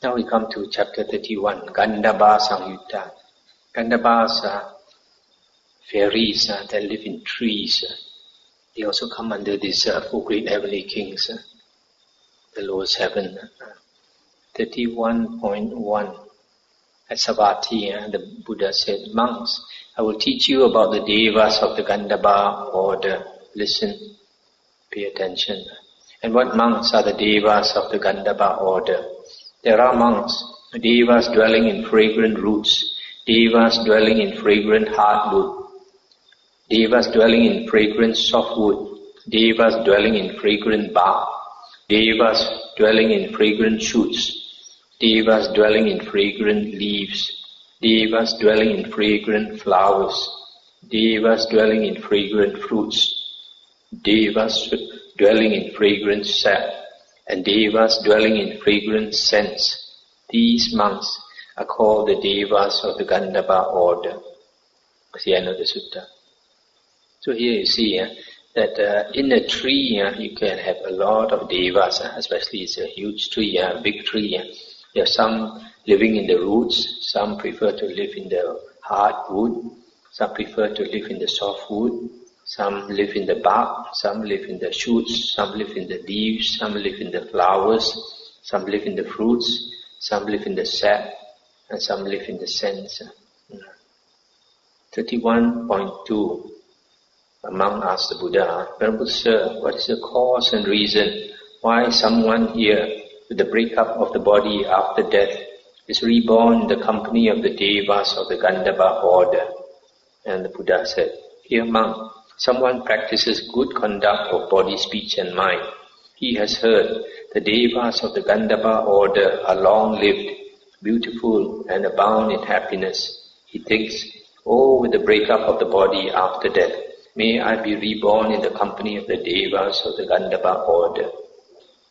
Now we come to chapter 31, Gandhabba Samyutta. Gandhabbas are fairies that live in trees. They also come under these four great heavenly kings, the lowest heaven. 31.1. At Savatthi, the Buddha said, monks, I will teach you about the devas of the Gandhabba order. Listen, pay attention. And what monks are the devas of the Gandhabba order? There are monks, devas dwelling in fragrant roots, devas dwelling in fragrant hardwood, devas dwelling in fragrant softwood, devas dwelling in fragrant bark, devas dwelling in fragrant shoots, devas dwelling in fragrant leaves, devas dwelling in fragrant flowers, devas dwelling in fragrant fruits, devas dwelling in fragrant sap, and devas dwelling in fragrant scents. These monks are called the devas of the Gandhabba order. That's the end of the sutta. So here you see that in a tree you can have a lot of devas, especially it's a huge tree, a big tree. There are some living in the roots, some prefer to live in the hard wood, some prefer to live in the soft wood, some live in the bark, some live in the shoots, some live in the leaves, some live in the flowers, some live in the fruits, some live in the sap, and some live in the scents. 31.2. A monk asked the Buddha, Venerable Sir, what is the cause and reason why someone here, with the breakup of the body after death, is reborn in the company of the devas of the Gandhabba order? And the Buddha said, Here monk, someone practices good conduct of body, speech and mind. He has heard the devas of the Gandhabba order are long-lived, beautiful and abound in happiness. He thinks, oh, with the breakup of the body after death, may I be reborn in the company of the devas of the Gandhabba order.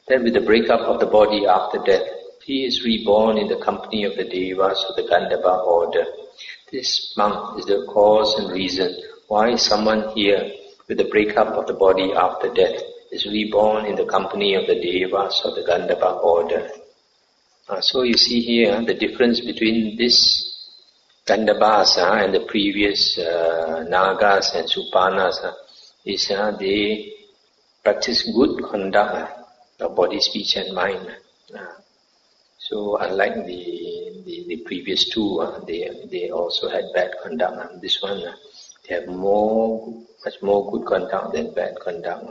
Then with the breakup of the body after death, he is reborn in the company of the devas of the Gandhabba order. This monk is the cause and reason why someone here, with the breakup of the body after death, is reborn in the company of the devas of the Gandhabba order. So you see here the difference between this Gandhabbas and the previous Nagas and Supanas is they practice good conduct of body, speech and mind. So unlike the previous two, they also had bad conduct. This one, they have much more good conduct than bad conduct.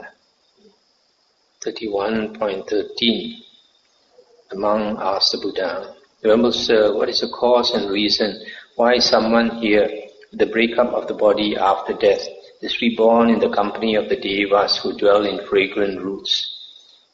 31.13. The monk asked the Buddha, Venerable Sir, what is the cause and reason why someone here, with the breakup of the body after death, is reborn in the company of the devas who dwell in fragrant roots?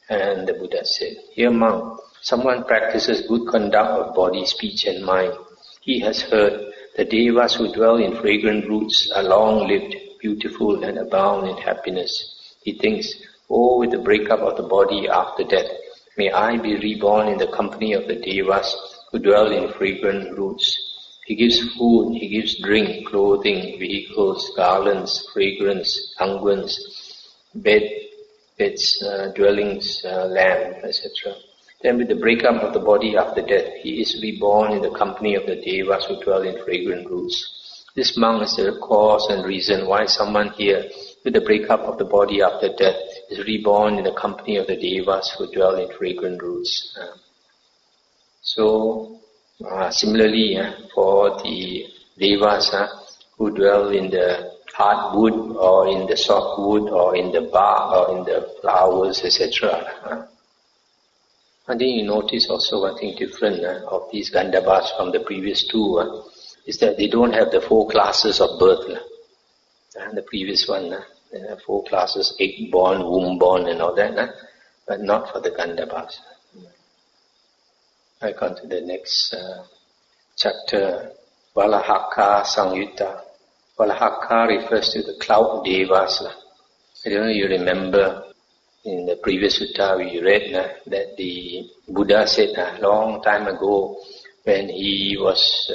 And the Buddha said, Here monk, someone practices good conduct of body, speech and mind. He has heard the devas who dwell in fragrant roots are long-lived, beautiful and abound in happiness. He thinks, oh, with the breakup of the body after death, may I be reborn in the company of the devas who dwell in fragrant roots. He gives food, he gives drink, clothing, vehicles, garlands, fragrance, unguents, beds, dwellings, land, etc. Then with the breakup of the body after death, he is reborn in the company of the devas who dwell in fragrant roots. This monk is the cause and reason why someone here, with the breakup of the body after death, is reborn in the company of the devas who dwell in fragrant roots. Similarly, for the devas who dwell in the hard wood or in the soft wood or in the bark or in the flowers, etc. I think you notice also one thing different of these Gandhabbas from the previous two is that they don't have the 4 classes of birth. The previous one, 4 classes, egg-born, womb-born and all that, but not for the Gandhabbas. I come to the next chapter, Valahaka Samyutta. Valahaka refers to the cloud devas. I don't know if you remember, in the previous sutta we read that the Buddha said a long time ago when he was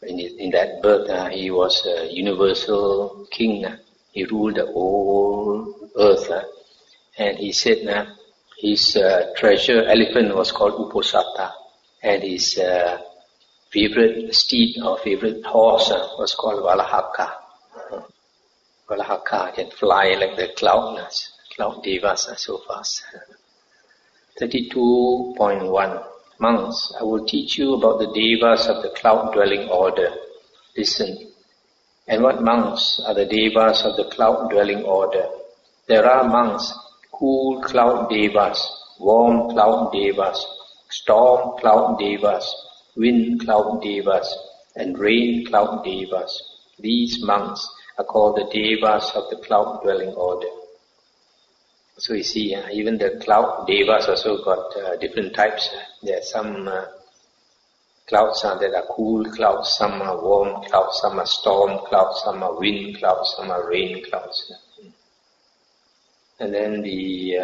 in that birth, he was a universal king. He ruled the whole earth. And he said his treasure elephant was called Uposatha. And his favorite steed or favorite horse was called Valahaka. Valahaka can fly like the cloud devas so fast. 32.1 Monks, I will teach you about the devas of the cloud-dwelling order. Listen. And what monks are the devas of the cloud-dwelling order? There are monks, cool cloud devas, warm cloud devas, storm cloud devas, wind cloud devas, and rain cloud devas. These monks are called the devas of the cloud-dwelling order. So you see, even the cloud devas also got different types. There are some clouds that are cool clouds, some are warm clouds, some are storm clouds, some are wind clouds, some are rain clouds. And then the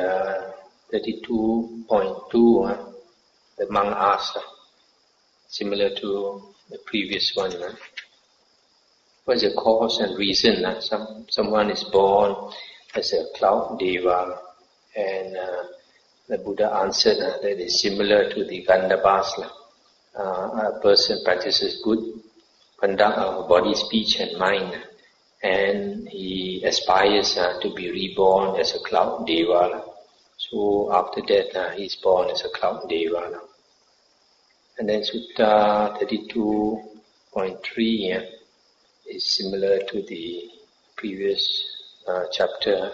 32.2, the monk asked, similar to the previous one, what is the cause and reason? Someone is born as a cloud deva, and the Buddha answered that is similar to the Gandhabbas. A person practices good conduct of body, speech and mind, and he aspires to be reborn as a cloud deva. So after that he is born as a cloud deva. And then Sutta 32.3 is similar to the previous chapter.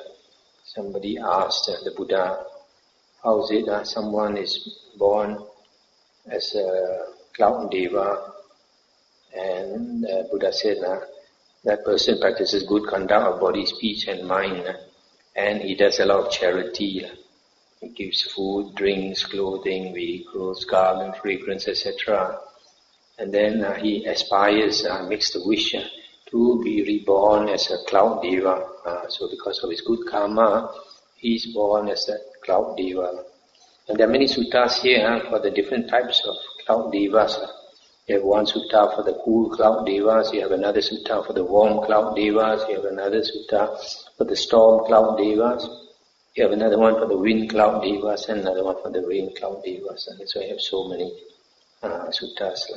Somebody asked the Buddha, how is it someone is born as a cloud deva, and the Buddha said that person practices good conduct of body, speech and mind, and he does a lot of charity. He gives food, drinks, clothing, vehicles, garland, fragrance, etc. And then he aspires, makes the wish to be reborn as a cloud deva. So because of his good karma, he is born as a cloud deva. And there are many suttas here for the different types of cloud devas. You have one sutta for the cool cloud devas, you have another sutta for the warm cloud devas, you have another sutta for the storm cloud devas, you have another one for the wind cloud devas, and another one for the rain cloud devas. And that's why you have so many suttas.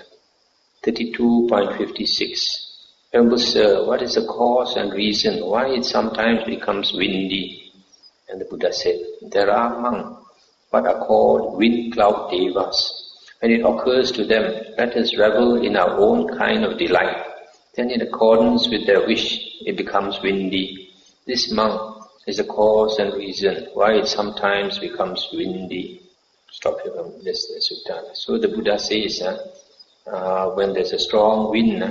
32.56 Venerable Sir, what is the cause and reason why it sometimes becomes windy? And the Buddha said, there are among what are called wind cloud devas. When it occurs to them, let us revel in our own kind of delight. Then in accordance with their wish, it becomes windy. This monk is the cause and reason why it sometimes becomes windy. Stop here from this sutta. So the Buddha says, when there's a strong wind,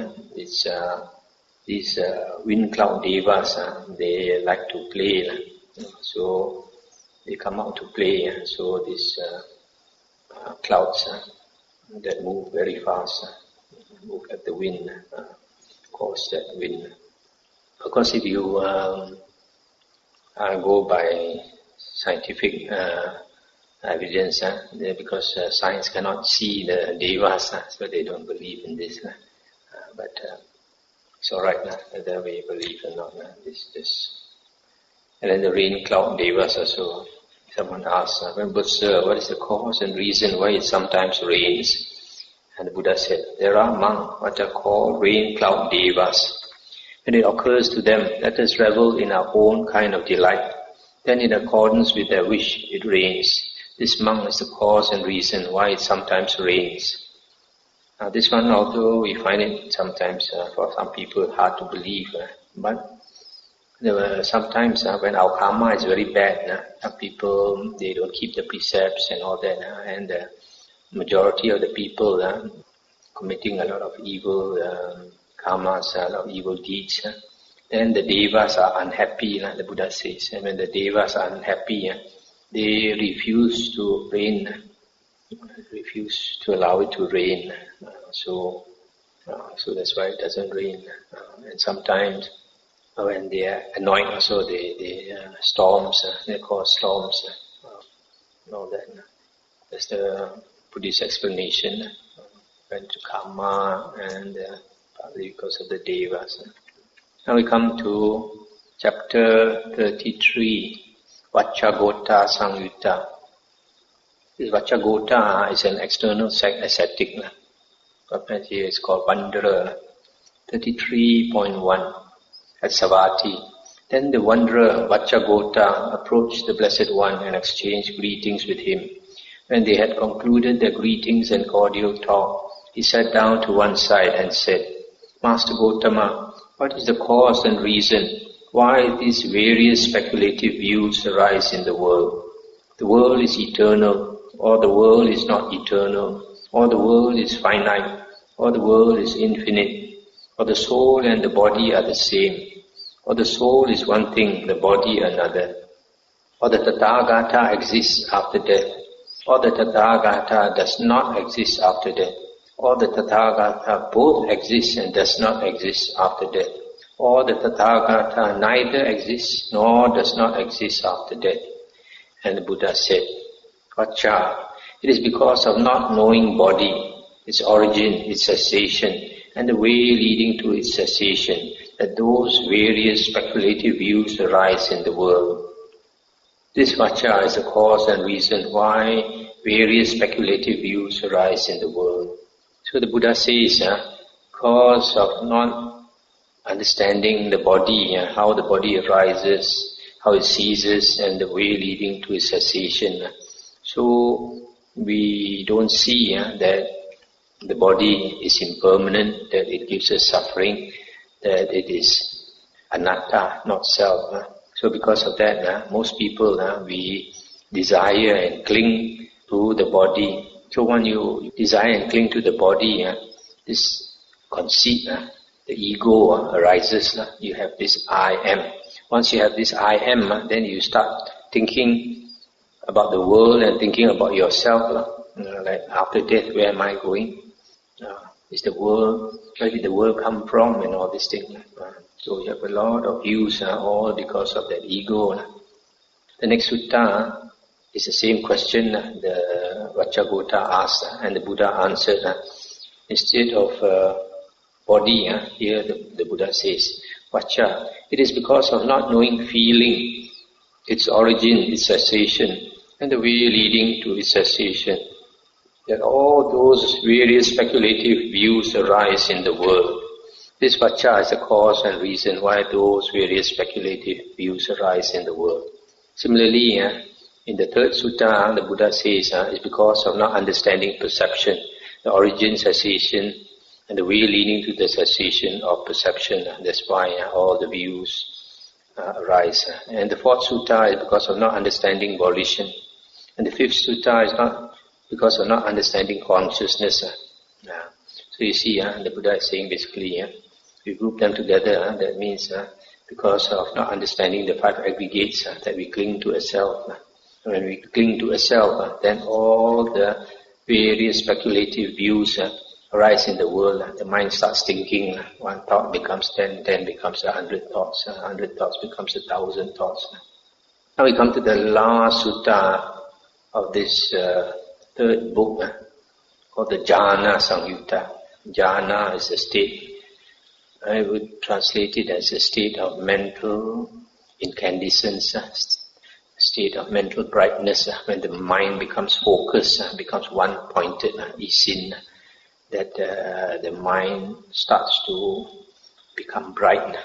these wind cloud devas, they like to play. So they come out to play. So these clouds that move very fast, move like the wind, cause that wind. Of course, if you go by scientific evidence, because science cannot see the devas, so they don't believe in this. But it's all right, whether we believe or not. This. And then the rain cloud devas also. Someone asked, but sir, what is the cause and reason why it sometimes rains? And the Buddha said, there are among what are called rain cloud devas. When it occurs to them, let us revel in our own kind of delight. Then in accordance with their wish, it rains. This monk is the cause and reason why it sometimes rains. Now this one, although we find it sometimes for some people hard to believe, but there were sometimes when our karma is very bad, some people, they don't keep the precepts and all that, and the majority of the people committing a lot of evil karmas, a lot of evil deeds, then the devas are unhappy, the Buddha says. And when the devas are unhappy, they refuse to rain, refuse to allow it to rain. So that's why it doesn't rain. And sometimes when they are annoyed also, they storms, they cause storms, and all that. That's the Buddhist explanation. Went to karma and partly because of the devas. Now we come to chapter 33, Vacchagotta Samyutta. This Vacchagotta is an external ascetic. Sometimes here it's called Wanderer. 33.1 at Savatthi. Then the wanderer Vacchagotta approached the Blessed One and exchanged greetings with him. When they had concluded their greetings and cordial talk, he sat down to one side and said, Master Gotama, what is the cause and reason why these various speculative views arise in the world? The world is eternal, or the world is not eternal, or the world is finite, or the world is infinite, or the soul and the body are the same, or the soul is one thing, the body another, or the Tathagata exists after death, or the Tathagata does not exist after death, or the Tathagata both exists and does not exist after death, or the Tathagata neither exists nor does not exist after death. And the Buddha said, Vaccha, it is because of not knowing body, its origin, its cessation, and the way leading to its cessation, that those various speculative views arise in the world. This Vaccha is the cause and reason why various speculative views arise in the world. So the Buddha says, cause of not understanding the body, how the body arises, how it ceases, and the way leading to its cessation. So we don't see that the body is impermanent, that it gives us suffering, that it is anatta, not self. So because of that, most people, we desire and cling to the body. So when you desire and cling to the body, this conceit, the ego arises. You have this I am. Once you have this I am, then you start thinking about the world and thinking about yourself. Like after death, where am I going? Is the world, where did the world come from, and all these things. So you have a lot of views, all because of that ego. The next sutta is the same question the Vacchagotta asked, and the Buddha answered. Instead of body, here the Buddha says, Vaccha, it is because of not knowing feeling, its origin, its cessation, and the way leading to its cessation, that all those various speculative views arise in the world. This Vaccha is the cause and reason why those various speculative views arise in the world. Similarly, in the third sutta, the Buddha says, it's because of not understanding perception, the origin, cessation, and the way leading to the cessation of perception. That's why all the views arise. And the fourth sutta is because of not understanding volition. And the fifth sutta is not because of not understanding consciousness. So you see, the Buddha is saying basically, we group them together, that means because of not understanding the five aggregates, that we cling to a self. When we cling to a self, then all the various speculative views arise in the world. The mind starts thinking, one thought becomes 10, 10 becomes 100 thoughts, 100 thoughts becomes 1,000 thoughts. Now we come to the last sutta of this third book, called the Jhana Samyutta. Jhana is a state. I would translate it as a state of mental incandescence, state of mental brightness, when the mind becomes focused, becomes one-pointed, isin, that the mind starts to become bright.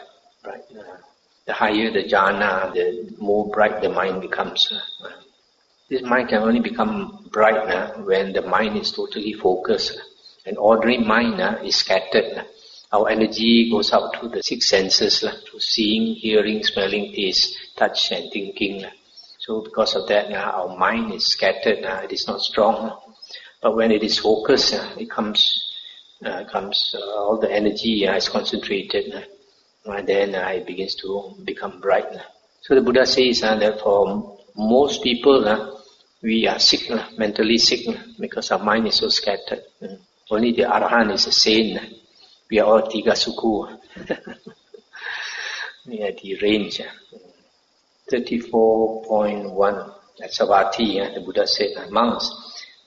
The higher the jhana, the more bright the mind becomes. This mind can only become bright when the mind is totally focused. An ordinary mind is scattered. Our energy goes out through the six senses, through seeing, hearing, smelling, taste, touch and thinking. So because of that, our mind is scattered, it is not strong. But when it is focused, it comes all the energy is concentrated, and then it begins to become bright. So the Buddha says that for most people, we are sick, mentally sick, because our mind is so scattered. Only the Arahant is a sane. We are all Tigasuku. We are deranged. 34.1 at Savatthi, the Buddha said, monks,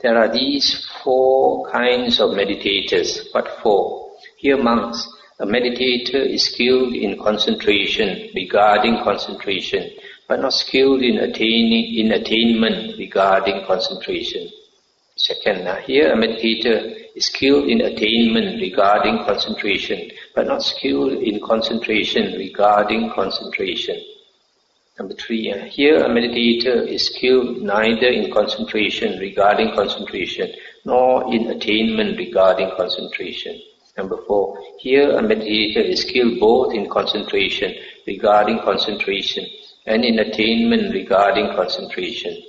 there are these four kinds of meditators. What four? Here, monks, a meditator is skilled in concentration, regarding concentration, but not skilled in attainment regarding concentration. Second, here a meditator is skilled in attainment regarding concentration, but not skilled in concentration regarding concentration. Number 3, here a meditator is skilled neither in concentration regarding concentration, nor in attainment regarding concentration. Number 4, here a meditator is skilled both in concentration regarding concentration and in attainment regarding concentration.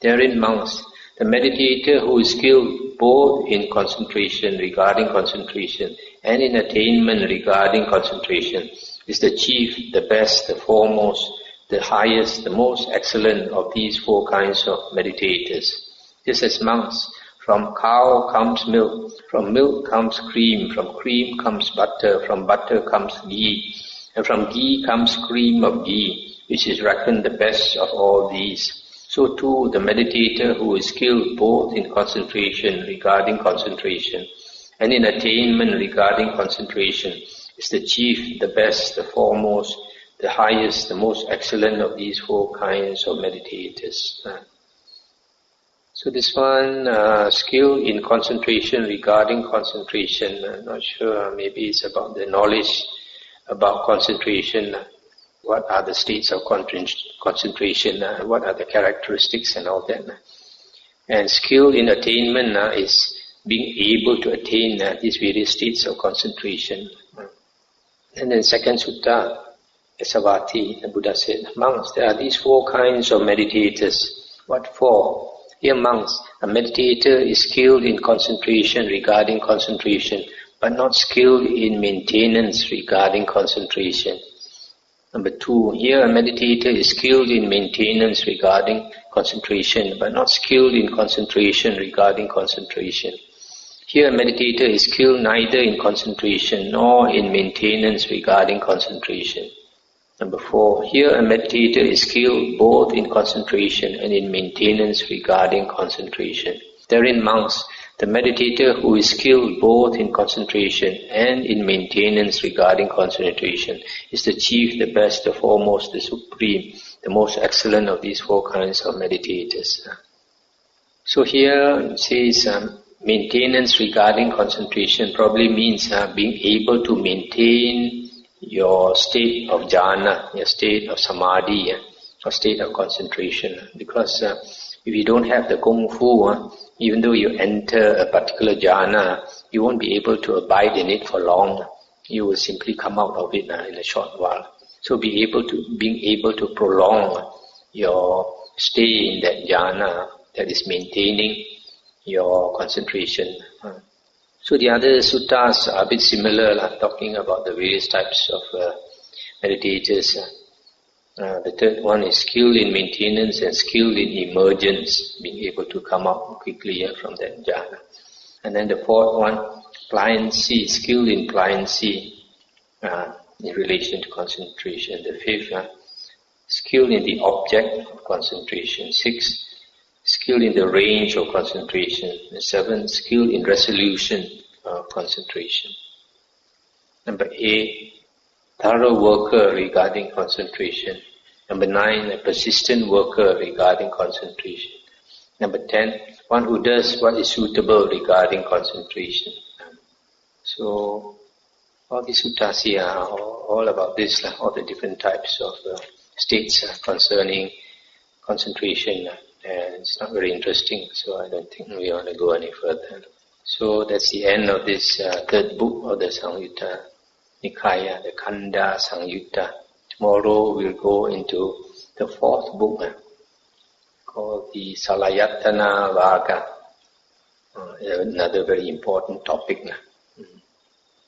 Therein, monks, the meditator who is skilled both in concentration regarding concentration and in attainment regarding concentration is the chief, the best, the foremost, the highest, the most excellent of these 4 kinds of meditators. Just as monks, from cow comes milk, from milk comes cream, from cream comes butter, from butter comes ghee, and from ghee comes cream of ghee, which is reckoned the best of all these. So too, the meditator who is skilled both in concentration regarding concentration and in attainment regarding concentration is the chief, the best, the foremost, the highest, the most excellent of these 4 kinds of meditators. So this one, skill in concentration regarding concentration, I'm not sure, maybe it's about the knowledge about concentration. What are the states of concentration? What are the characteristics and all that? And skill in attainment is being able to attain these various states of concentration. And then second sutta, Esavati, the Buddha said, monks, there are these 4 kinds of meditators. What for? Here, monks, a meditator is skilled in concentration regarding concentration, but not skilled in maintenance regarding concentration. Number 2, here a meditator is skilled in maintenance regarding concentration, but not skilled in concentration regarding concentration. Here a meditator is skilled neither in concentration nor in maintenance regarding concentration. Number 4, here a meditator is skilled both in concentration and in maintenance regarding concentration. Therein, monks, the meditator who is skilled both in concentration and in maintenance regarding concentration is the chief, the best, the foremost, the supreme, the most excellent of these 4 kinds of meditators. So here it says maintenance regarding concentration probably means being able to maintain your state of jhana, your state of samadhi, or state of concentration. Because if you don't have the kung fu, even though you enter a particular jhana, you won't be able to abide in it for long. You will simply come out of it in a short while. So being able to prolong your stay in that jhana, that is maintaining your concentration. So the other suttas are a bit similar, talking about the various types of meditators. The third one is skilled in maintenance and skilled in emergence, being able to come out quickly from that jhana. And then the fourth one, pliancy, skilled in pliancy in relation to concentration. The fifth, skilled in the object of concentration. 6, skilled in the range of concentration. The 7, skilled in resolution of concentration. Number 8, thorough worker regarding concentration. Number 9, a persistent worker regarding concentration. Number 10, one who does what is suitable regarding concentration. So all these suttas here are all about this, all the different types of states concerning concentration. And it's not very interesting, so I don't think we want to go any further. So that's the end of this third book of the Samyutta Nikaya, the Khanda Samyutta. Tomorrow we'll go into the fourth book called the Salayatana Vagga, another very important topic.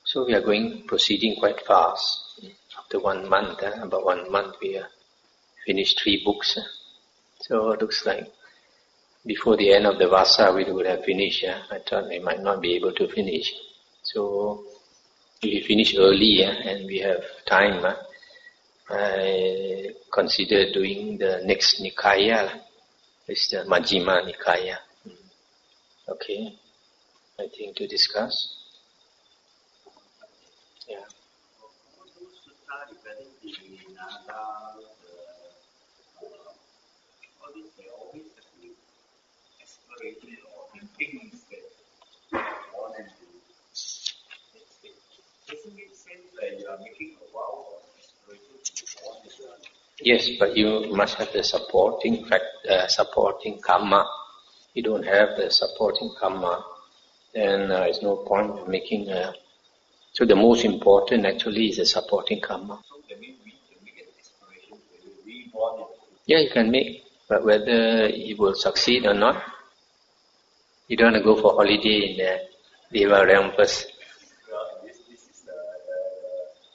So we are proceeding quite fast. After 1 month, about 1 month, we have finished 3 books. So it looks like before the end of the Vasa we would have finished. I thought we might not be able to finish. So if we finish early and we have time, I consider doing the next Nikaya. It's the Majjhima Nikaya. Okay, I think to discuss. Yeah. they always have to explore it or thinking instead more than to next stage. Doesn't make sense that you are making a vow of exploration to more than one. Yes, but you must have the supporting karma. You don't have the supporting karma, then there's no point in making a... So the most important actually is the supporting karma. So that means we can make an exploration to be reborn. Yeah, you can make, but whether it will succeed or not, you don't want to go for holiday in the Deva realm first. Well, this is the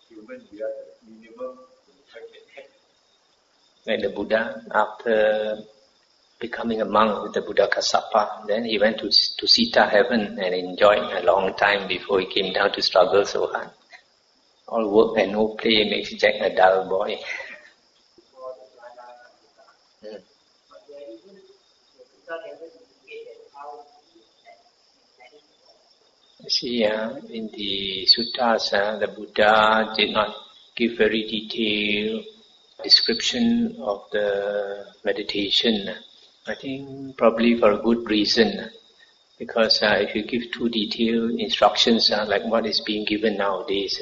human, we are the minimum to get. Like the Buddha, after becoming a monk with the Buddha Kassapa, then he went to Sita heaven and enjoyed a long time before he came down to struggle so hard. All work and no play makes Jack a dull boy. See, in the suttas, the Buddha did not give very detailed description of the meditation. I think probably for a good reason, because if you give too detailed instructions like what is being given nowadays,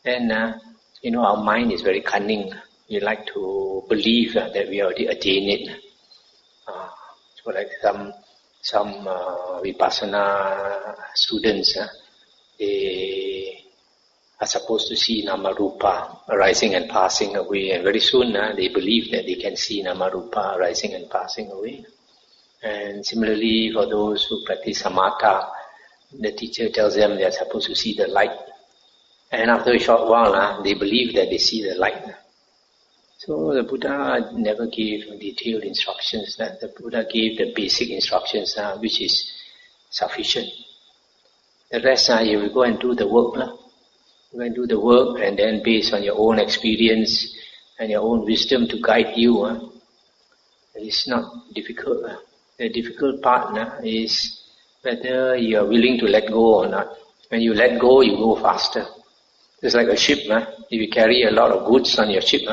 then our mind is very cunning. We like to believe that we already attained it. So like some vipassana students, they are supposed to see Namarupa arising and passing away, and very soon they believe that they can see Namarupa arising and passing away. And similarly, for those who practice samatha, the teacher tells them they are supposed to see the light, and after a short while they believe that they see the light. So the Buddha never gave detailed instructions. The Buddha gave the basic instructions, which is sufficient. The rest, you will go and do the work. You go and do the work, and then based on your own experience and your own wisdom to guide you, it's not difficult. The difficult part is whether you are willing to let go or not. When you let go, you go faster. It's like a ship. If you carry a lot of goods on your ship,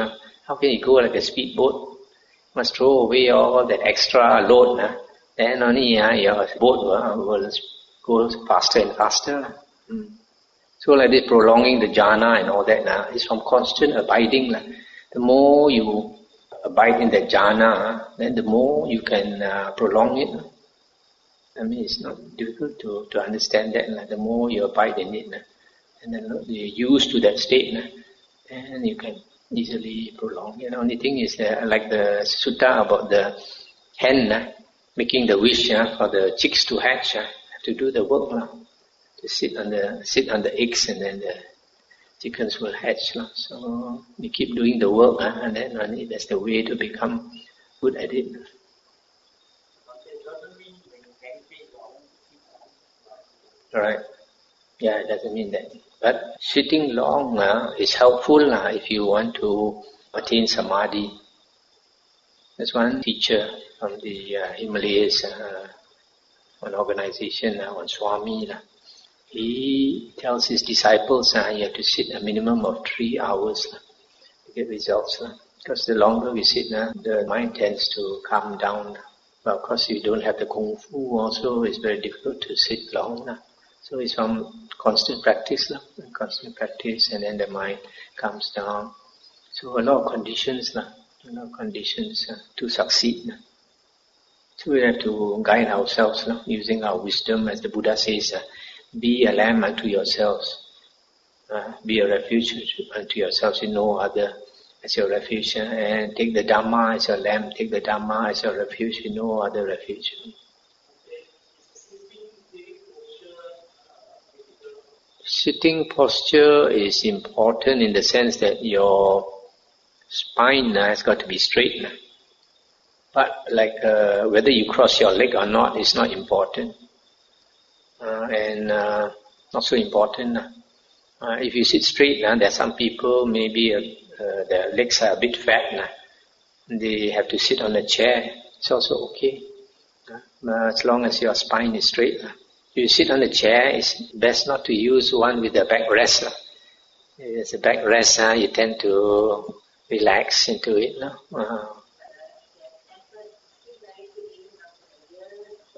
how can you go like a speedboat? You must throw away all that extra load. Then only your boat will go faster and faster. So like this, prolonging the jhana and all that is from constant abiding. The more you abide in the jhana, then the more you can prolong it. I mean, it's not difficult to understand that. The more you abide in it, and then you're used to that state, then you can easily prolong. The only thing is that, like the sutta about the hen making the wish for the chicks to hatch, have to do the work to sit on the eggs, and then the chickens will hatch. So you keep doing the work, and then only that's the way to become good at it. Right? Yeah, it doesn't mean that. But sitting long is helpful if you want to attain samadhi. There's one teacher from the Himalayas, one organization, one Swami. He tells his disciples you have to sit a minimum of 3 hours to get results. Because the longer we sit, the mind tends to calm down. But of course, if you don't have the Kung Fu also, it's very difficult to sit long. So it's from constant practice, and then the mind comes down. So a lot of conditions, to succeed. So we have to guide ourselves using our wisdom, as the Buddha says, be a lamb unto yourselves. Be a refuge unto yourselves in no other as your refuge. And take the Dhamma as your lamb, take the Dhamma as your refuge in no other refuge. Sitting posture is important in the sense that your spine has got to be straight. But whether you cross your leg or not is not important. And not so important. If you sit straight, there are some people, maybe their legs are a bit fat. They have to sit on a chair. It's also okay. As long as your spine is straight. If you sit on a chair, it's best not to use one with a backrest. If there's a backrest, you tend to relax into it.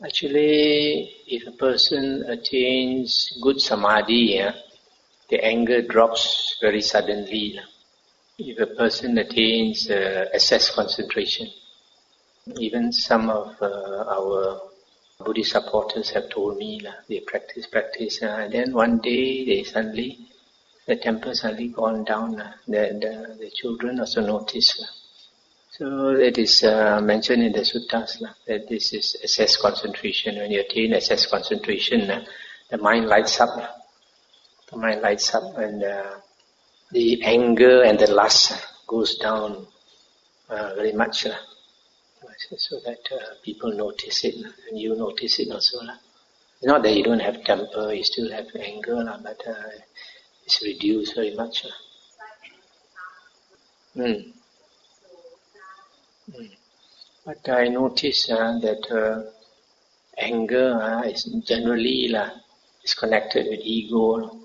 Actually, if a person attains good samadhi, the anger drops very suddenly. If a person attains assess concentration, even some of our Buddhist supporters have told me they practice, and then one day they suddenly, the temper suddenly gone down. The children also notice. So it is mentioned in the suttas that this is assess concentration. When you attain assess concentration, the mind lights up. The mind lights up, and the anger and the lust goes down very much. So that people notice it, and you notice it also. It's not that you don't have temper, you still have anger, but it's reduced very much. But I notice that anger is generally is connected with ego.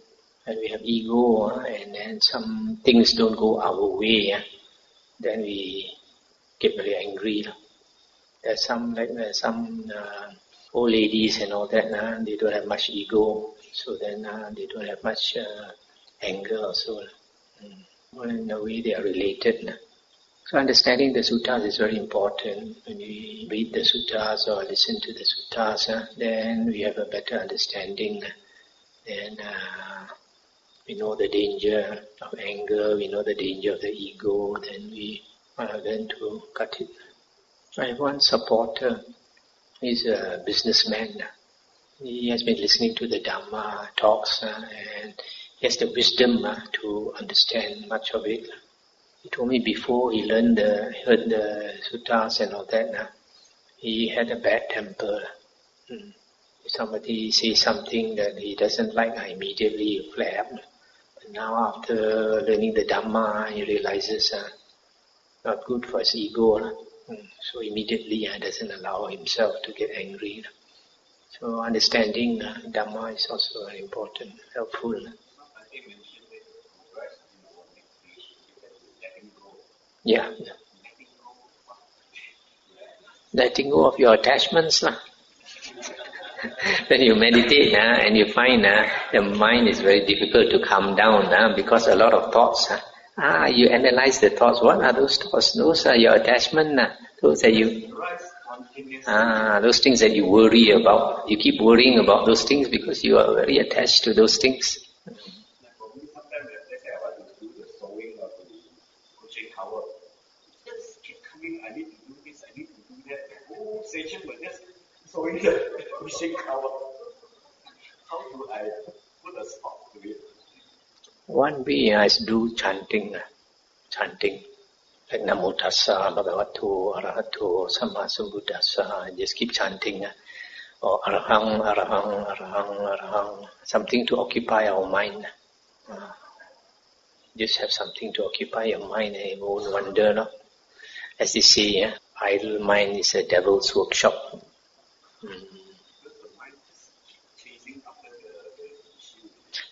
And we have ego, and then some things don't go our way, then we get very angry. There's some old ladies and all that, they don't have much ego, so then they don't have much anger also. Well, in a way they are related. So understanding the suttas is very important. When we read the suttas or listen to the suttas, then we have a better understanding. Then we know the danger of anger, we know the danger of the ego, then we learn to cut it. I have one supporter, he's a businessman. He has been listening to the Dhamma talks and he has the wisdom to understand much of it. He told me before he heard the suttas and all that, he had a bad temper. If somebody says something that he doesn't like, immediately flare up. But now after learning the Dhamma, he realizes not good for his ego. So immediately doesn't allow himself to get angry. So understanding Dhamma is also very important, helpful. Yeah. Letting go of your attachments. When you meditate and you find the mind is very difficult to calm down because a lot of thoughts. You analyze the thoughts. What are those thoughts? Those are your attachment. Those are those things that you worry about. You keep worrying about those things because you are very attached to those things. I need to do this, I need to do that. The whole session was just sewing the pushing cover. How do I put a stop to it? One way is do chanting. Like Namo Tassa, Bhagavato, Arahato, Samma Sambuddhassa. Just keep chanting. Or Arahang, Arahang, Arahang, Arahang. Something to occupy our mind. Just have something to occupy your mind and you won't wander. As they say, idle mind is a devil's workshop.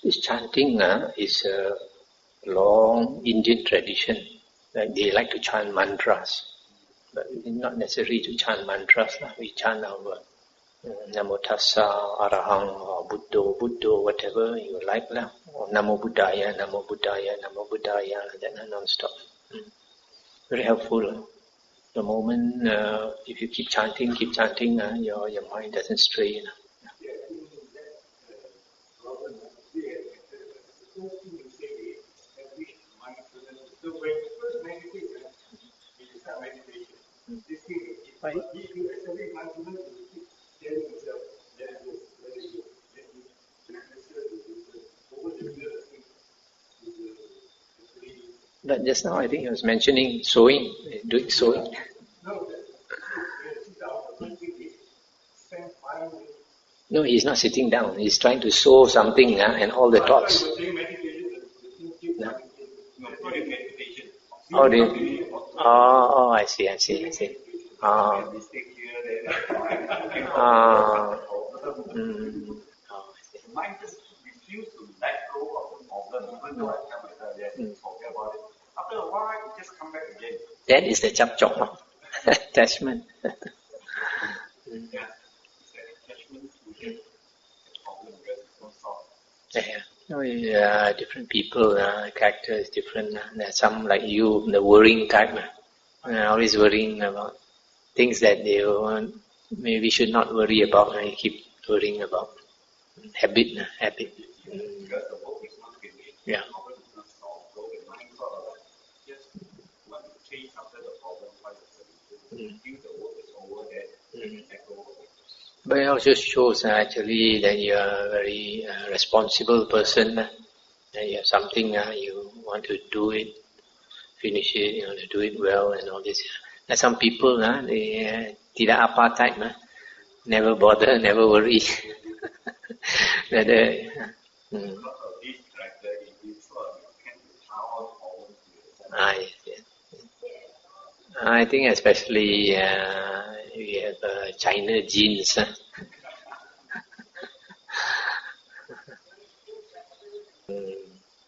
This chanting is a long Indian tradition. They like to chant mantras, but it's not necessary to chant mantras. We chant our Namo Tassa, Arahang, or Buddho, whatever you like, or Namo Buddhaya, Namo Buddhaya, Namo Buddhaya, like that non-stop. Very helpful. The moment if you keep chanting, your mind doesn't stray. Right. But just now I think he was mentioning sewing, doing sewing. No, he's not sitting down. He's trying to sew something and all the thoughts. No. I see. Mind just refuse to let go of the problem, even though I tell myself, yes, forget about it. After a while, it just come back again. That is the chap chok, attachment. Different people, character is different. There's some like you, the worrying type, always worrying about things that they maybe should not worry about, and you keep worrying about. Habit. Because the work is not finished, Yeah. the problem is not solved, so the mind sort of just want to change after the problem, try to feel the work is over, then let go of it. But it also shows actually that you are a very responsible person. That you have something, you want to do it, finish it, you want to do it well and all this. There's some people, they tidak apa type, never bother, never worry. That, yes. I think especially we have China genes.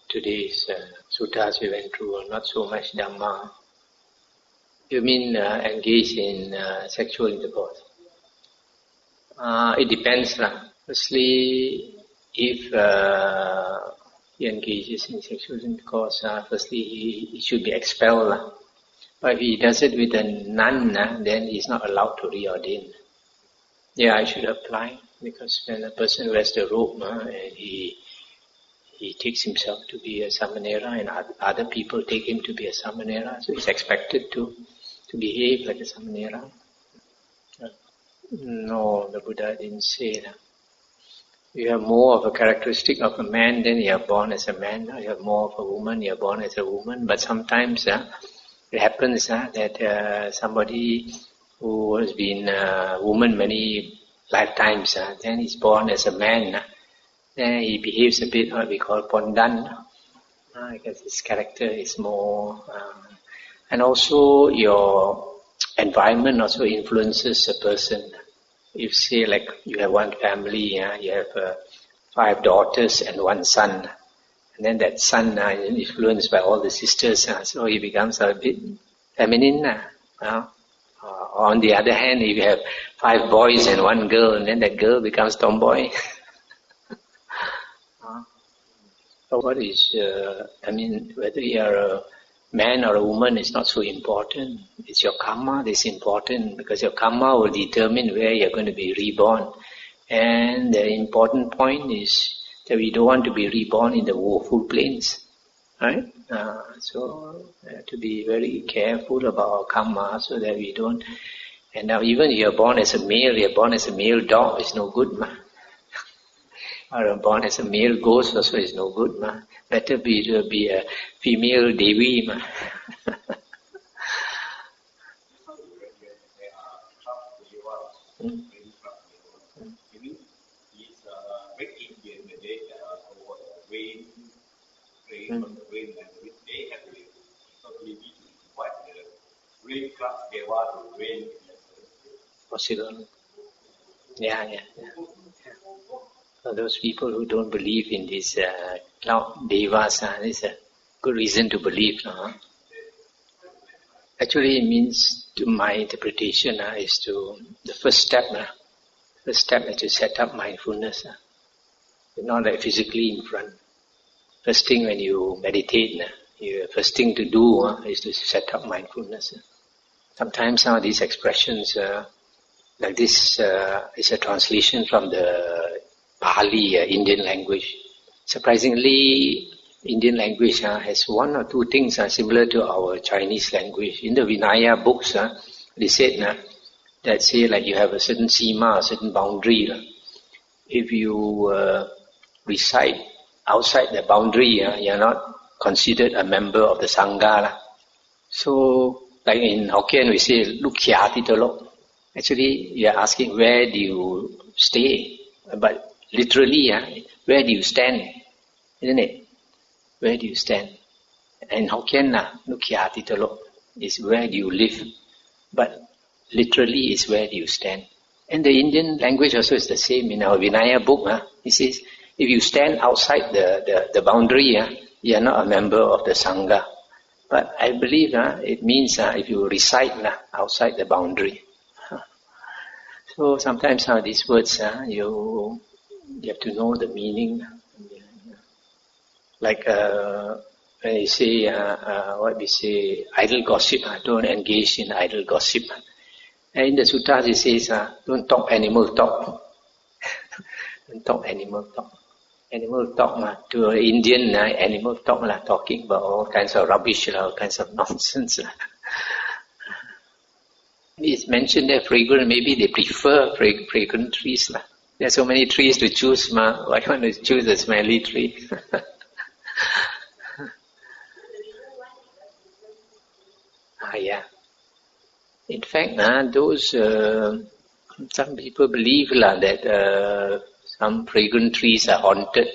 Today's suttas we went through are not so much Dhamma. You mean engage in sexual intercourse? It depends. Firstly, if he engages in sexual intercourse, firstly he should be expelled. But if he does it with a nun, then he's not allowed to reordain. Yeah, I should apply, because when a person wears the robe and he takes himself to be a samanera, and other people take him to be a samanera, so he's expected to behave like a samanera. No, the Buddha didn't say that. You have more of a characteristic of a man, then you are born as a man. You have more of a woman, you are born as a woman. But sometimes it happens that somebody who has been a woman many lifetimes, then he's born as a man. Then he behaves a bit what we call pondan, because his character is more... and also your environment also influences a person. If say like you have one family, you have 5 daughters and 1 son, and then that son is influenced by all the sisters, so he becomes a bit feminine. On the other hand, if you have 5 boys and 1 girl, and then that girl becomes tomboy. So what is, whether you are a man or a woman is not so important. It's your karma that's important, because your karma will determine where you're going to be reborn. And the important point is that we don't want to be reborn in the woeful planes. Right? So to be very careful about our karma so that we don't... And now even if you're born as a male dog, it's no good. Or born as a male ghost also is no good. Better be a female Devi. Possible. Yeah. For those people who don't believe in these cloud devas, it's a good reason to believe. Actually, it means, to my interpretation, is to the first step. First step is to set up mindfulness. Not like physically in front. First thing when you meditate, first thing to do is to set up mindfulness. Sometimes these expressions, like this, is a translation from the Pali, Indian language. Surprisingly, Indian language has 1 or 2 things similar to our Chinese language. In the Vinaya books, they said that say like you have a certain sima, a certain boundary. If you reside outside the boundary, you are not considered a member of the Sangha. So, like in Hokkien we say, "Luk khia ti tolok." Actually, you are asking where do you stay, but literally, where do you stand, isn't it? Where do you stand? And Hokkien, "Luk khia ti tolok" is where do you live, but literally is where do you stand. And the Indian language also is the same. In our Vinaya book, it says, if you stand outside the boundary, you are not a member of the Sangha. But I believe it means if you reside outside the boundary. So sometimes these words, you have to know the meaning. like when you say, what we say, idle gossip, don't engage in idle gossip. And in the suttas it says, don't talk animal talk. Don't talk animal talk. Animal talk, to an Indian, animal talk, talking about all kinds of rubbish, all kinds of nonsense. It's mentioned there fragrant, maybe they prefer fragrant trees. There are so many trees to choose, why don't you choose a smelly tree? Yeah. In fact, those some people believe that some fragrant trees are haunted.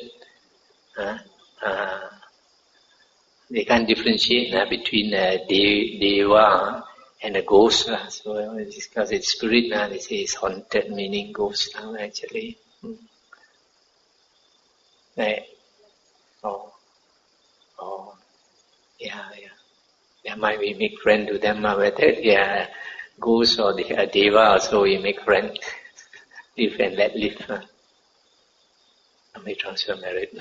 They can't differentiate between deva and a ghost. So because it's spirit, they say it's haunted, meaning ghost actually. Right. Yeah. Yeah, might we make friend to them, whether they are ghosts or they are deva, so we make friend. Live and let live. May transfer merit.